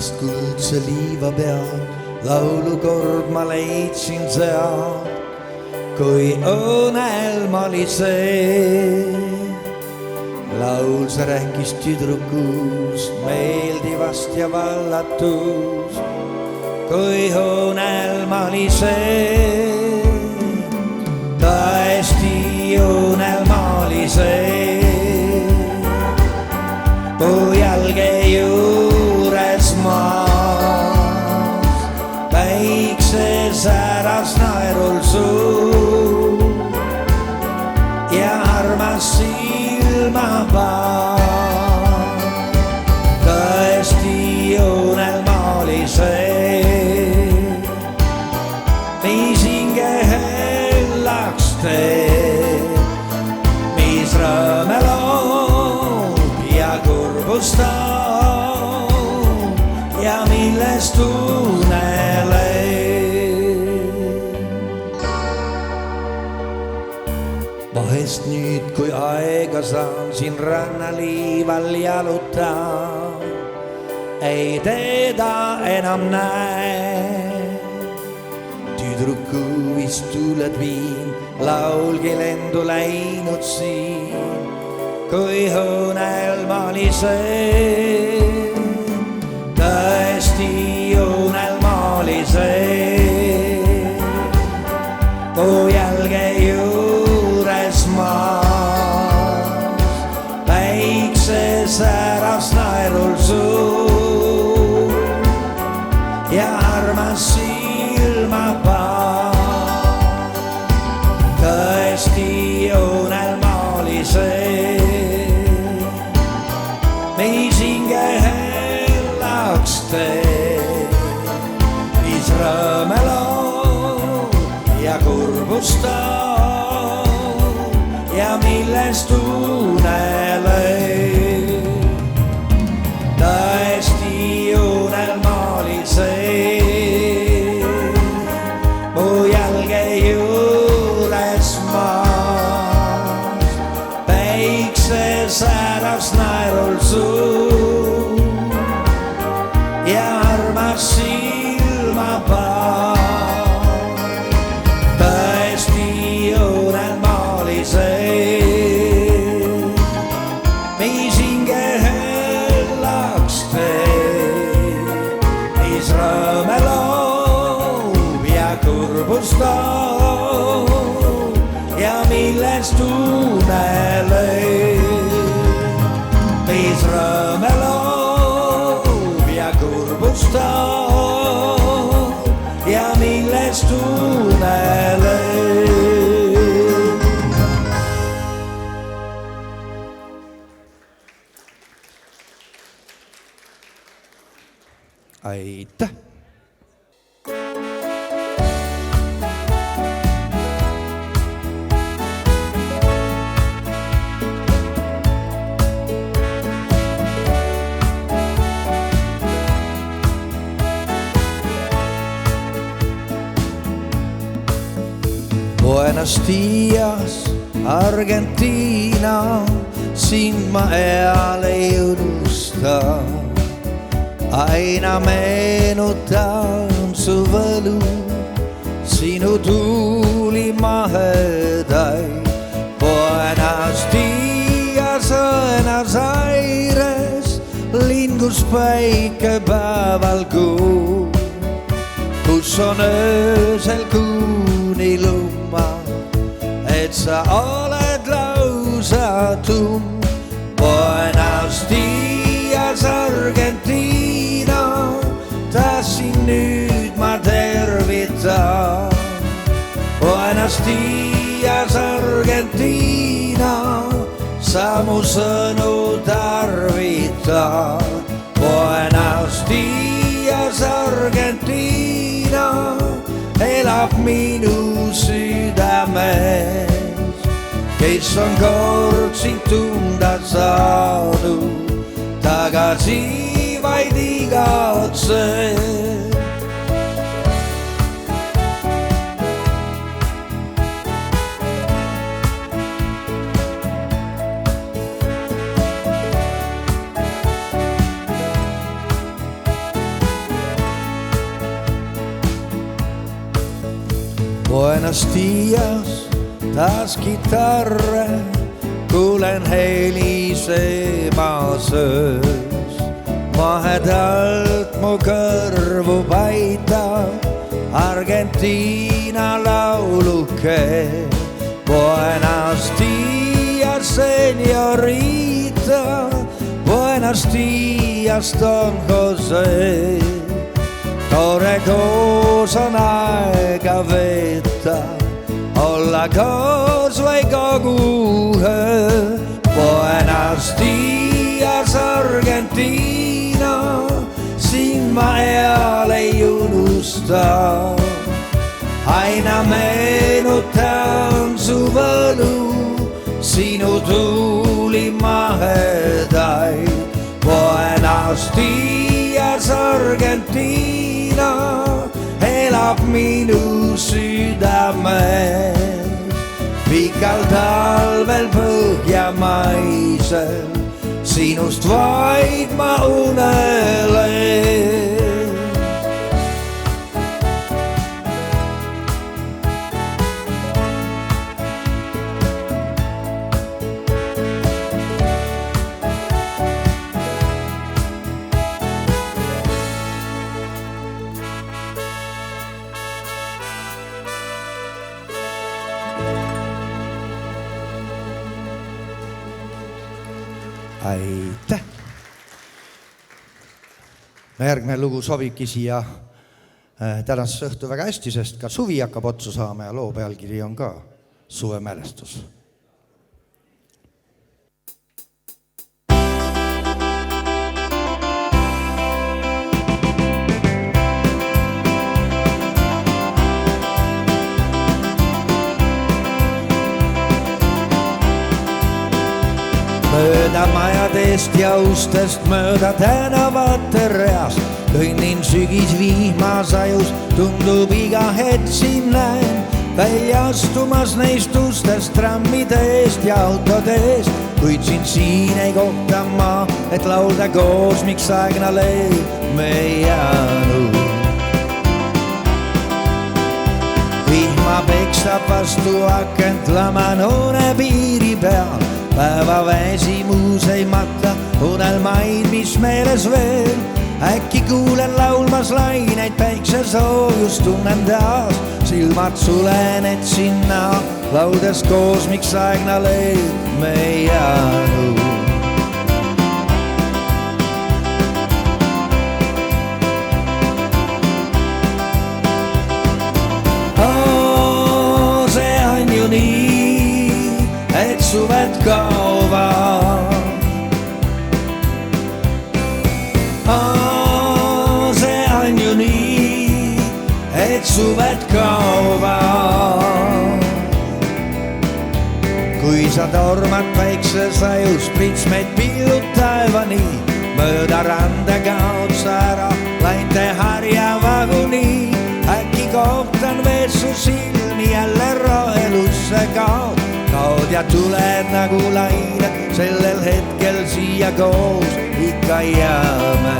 ennast kuldse liiva peal, laulukord ma leidsin seal, kui õnelm oli see. laul see rääkis tüdrukust, meeldivast ja vallatust, kui õnelm oli see. tõesti õnelm oli see, kui jalge juures maas päikse säras naerul suu ja armas silmapaar. tõesti õnelm oli see, mis hinge hellaks teeb, mis rõõme loob ja kurbustab ja millest uneleb. vahest nüüd, kui aega saan, siin rannaliival jalutan, ei teda enam näe. tüdruku vist tuled viin, laulgi lendu läinud siin, kui õnelm oli see. tõesti õnelm oli see, kui jalge juures maas päikse säras naerul suu ja armas silmapaar. tõesti õnelm oli see, mis hinge hellaks teeb, mis rõõme loob ja kurbustab ja millest uneleb. tõesti õnelm oli see, mu jalge juures maas päikse säras naerul suu ja armas silmapaar. tõesti õnelm oli see, mis hinge hellaks teeb, mis rõõme loob ja kurbustab ja millest uneleb. mis rõõme loob ja kurbustab ja millest uneleb. aitäh! Buenos dias, Argentiina, sind ma eal ei unusta. aina meenutan su võlu, sinu tuuli mahedaid. Buenos dias, Buenos Aires, linn, kus päike päeval kuu, kus on öösel kuuni lumma, et sa oled lausa tumm. Buenos dias, Argentiina, tahtsin nüüd ma tervitan. Buenos dias, Argentiina, sa mu sõnu tarvita. Buenos dias, Argentiina, elab minu südames, kes on kord sind tunda saanud, tagasi vaid igatse. Buenos dias, taas kitarre, kuulen helisemas öös. Mahedalt mu kõrvu paitab Argentiina lauluke. Buenos dias, señorita, buenos dias, Don Jose. Tore koos on aega veeta, olla koos või kogu öö. Buenos dias, Argentiina, sind ma eal ei unusta. Aina meenutan su võlu, sinu tuuli mahedaid. Buenos dias, Argentiina, elab minu südames. Pikal talvel põhjamaisel, sinust vaid ma unelen. Aitäh! Järgmine lugu sobibki siia tänase õhtu väga hästi, sest ka suvi hakkab otsa saama ja loo pealkiri on ka Suvemälestus. Mööda majadest ja ustest, mööda tänavate reast kõnnin sügisvihmasajus, tundub iga hetk siin näen välja astumas neist ustest, trammide eest ja autode eest. Kuid siin ei kohta ma, et laulda koos, miks aegnale me ei jäänud. Vihma peksab vastu akent Lamanoone piiri peal. Päeva väsimus ei mata unelmaid, mis meeles veel. Äkki kuulen laulmas laineid, päiksesoojust tunnen taas. Silmad sulen, et sinna lauldes koos, miks aegnale me ei jäänud. See on ju nii, et suved kaovad. See on ju nii, et suved kaovad. Kui sa tormad päiksesajus, pritsmeid pillud taevani, mööda randa kaod sa ära lainte harja vaguni. Äkki kohtan veel su silmi, jälle rohelusse kaod. Kaod ja tuled nagu lained, sellel hetkel siia koos ikka jääme.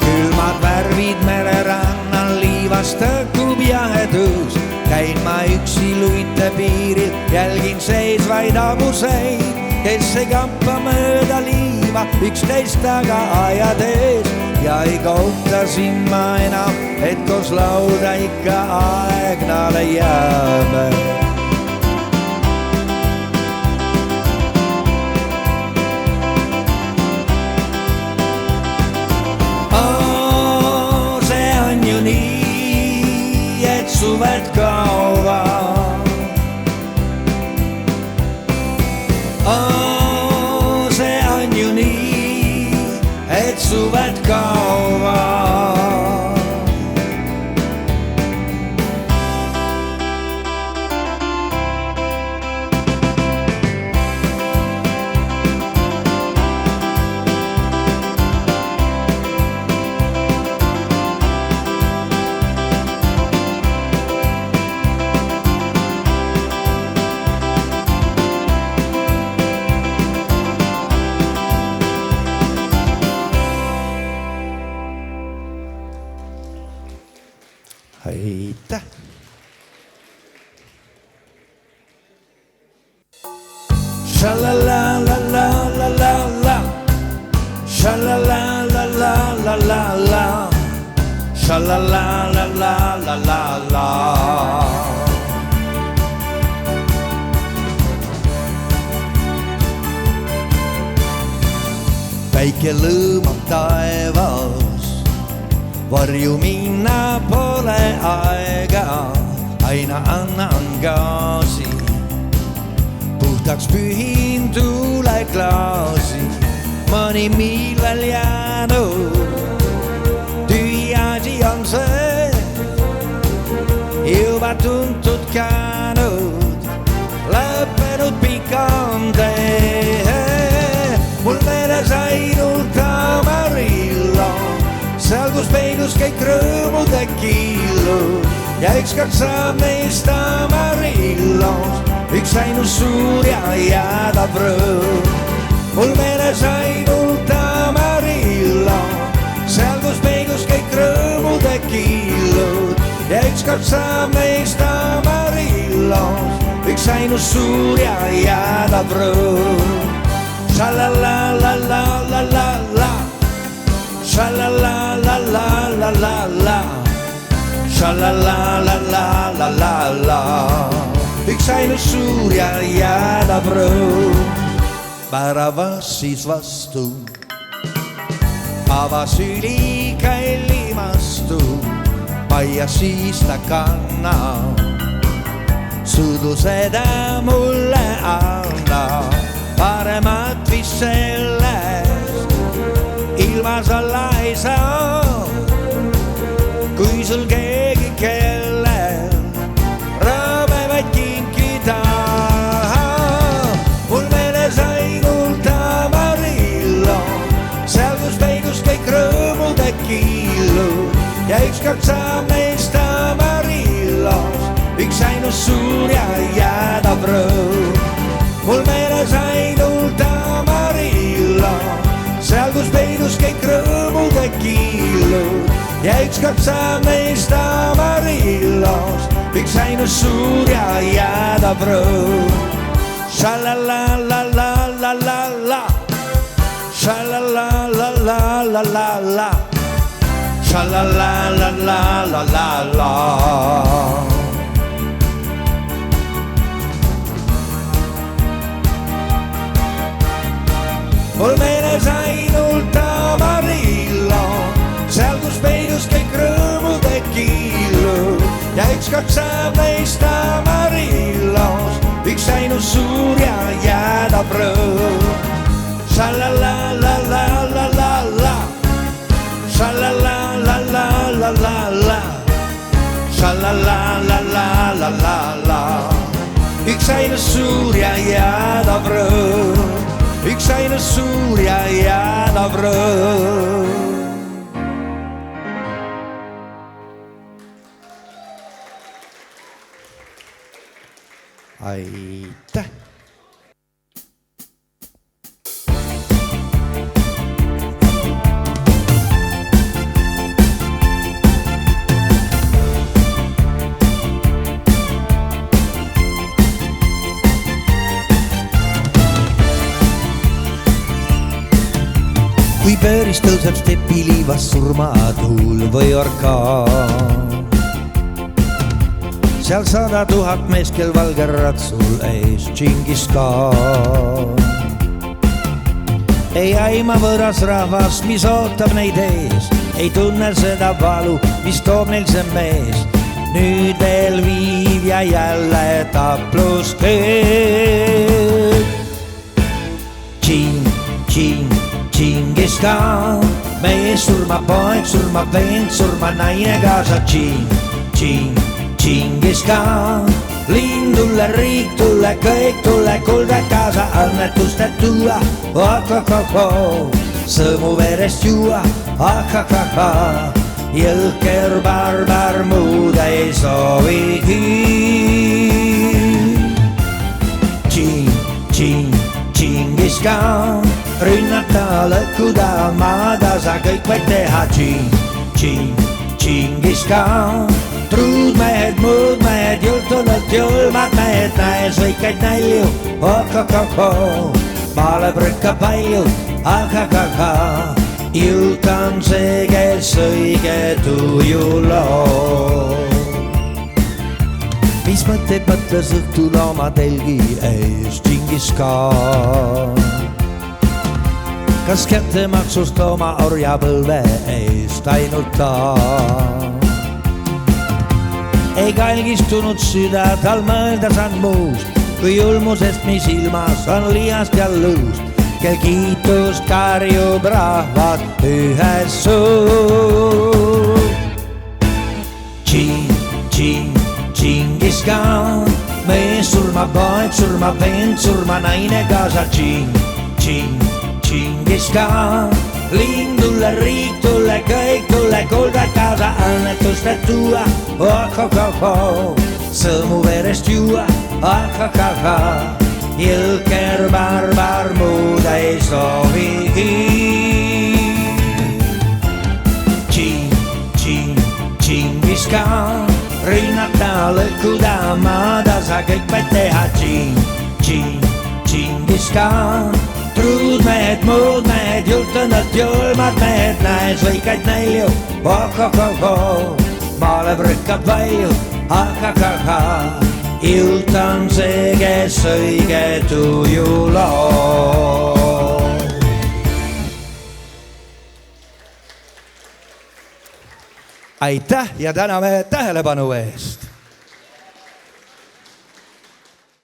Külmad värvid mererannal, liivast tõkub jahedus. Käin ma üksi luite piiril, jälgin seisvaid abuseid, kes ei kampa mööda liiva üksteist taga ajades. Ja ei kohta siin ma enam, et koos lauda ikka aegnale jääme. See on ju nii, et suved kaovad. See on ju nii, et suved kaovad. aitäh. Sha-la-la-la-la-la-la-la, sha-la-la-la-la-la-la-la, sha-la-la-la-la-la-la-la. Päike lõõmab taevas, varju minna pole aega, aina annan gaasi. Puhtaks pühin tuuleklaasi, mõni miil veel jäänud, tühi asi on see, juba tuntud käinud, lõppenud pikam tee. Mul meeles ainult Amarillo, seal kus peidus kõik rõõmude kiilud ja ükskord saab neist Amarillos üks ainus suur ja jäädav rõõm. Mul meeles ainult Amarillo, seal kus peidus kõik rõõmude kiilud ja ükskord saab neist Amarillos üks ainus suur ja jäädav rõõm. Sha-la-la-la-la-la-la-la, sha-la-la-la-la-la-la-la, sha-la-la-la-la-la-la, üks ainus suur ja jäädav rõõm. Väravas siis vastu avas ülikallim astu, aias siis ta kannab, sudused mulle annab. Paremat vist sellest ilmas olla ei saa, kui sul keegi kellel rõõmevaid kinkida. Mul meeles ainult Amarillo, seal kus peidus kõik rõõmude kiilud ja ükskord saab neist Amarillos üks ainus suur ja jäädav rõõm. Mul meeles ainult Amarillo, seal kus peidus kõik rõõmude kiilud ja ükskord saab neist Amarillos üks ainus suur ja jäädav rõõm. Sha-la-la-la-la-la-la-la, sha-la-la-la-la-la-la-la, sha-la-la-la-la-la-la-la. Mul meeles ainult Amarillo, seal kus peidus kõik rõõmude kiilud ja ükskord saab neist Amarillos üks ainus suur ja jäädav rõõm. Sha-la-la-la-la-la-la-la, sha-la-la-la-la-la-la-la, sha-la-la-la-la-la-la, üks ainus suur ja jäädav rõõm. Üks ainus suur ja jäädav rõõm. Aitäh! Kui pööris tõuseb stepiliivas surmatuul või orkaan, seal 100 000 meest, kel valge ratsul ees Džingis Khan. Ei aima võõras rahvas, mis ootab neid ees, ei tunne seda valu, mis toob neil see mees. Nüüd veel viiv ja jälle tapluskeed. Džingis Khan, mees surma poeg, surma vend, surma naine kaasa. Džingis Khan, linn tulle, riik tulle, kõik tulle, kuulge kaasa, annetuste tuua. Sõmu verest juua, jõhker barbar muud ei soovigi. Džingis Khan, rünnata, lõhkuda, maada sa kõik võid teha. Džingis Khan, truud mehed, muud mehed, jultunult julmad mehed, näes võikaid nälju, maale prükkab palju, jõud on see, kes õige tuju loob. Mis mõtteid mõtles õhtul oma telgi ees Džingis Khan? Kas kätte maksust oma orjapõlve eest ainult ta? Ei kalgistunud süda, tal mõelda saan muust, kui julmusest, mis ilmas on liiast ja lõust. Kel kiitust karjub rahvad ühes suud. Džingis Khan, mees surmab, poeg surmab, vend surma, naine kaasa. Džingis Khan, linn tulle, riik tulle, kõik tulle, kuldad kaasa, õnnetuste tuua, sõmu verest juua, jõuker barbar muud ei soovigi. Džingis Khan, rünnata, lõhkuda, maada sa kõik vaid teha. Džingis Khan, truud mehed, muud mehed, jultunult julmad mehed, näes võikaid nälju, maale prükkab palju, jõud on see, kes õige tuju loob. Aitäh ja täname tähelepanu eest!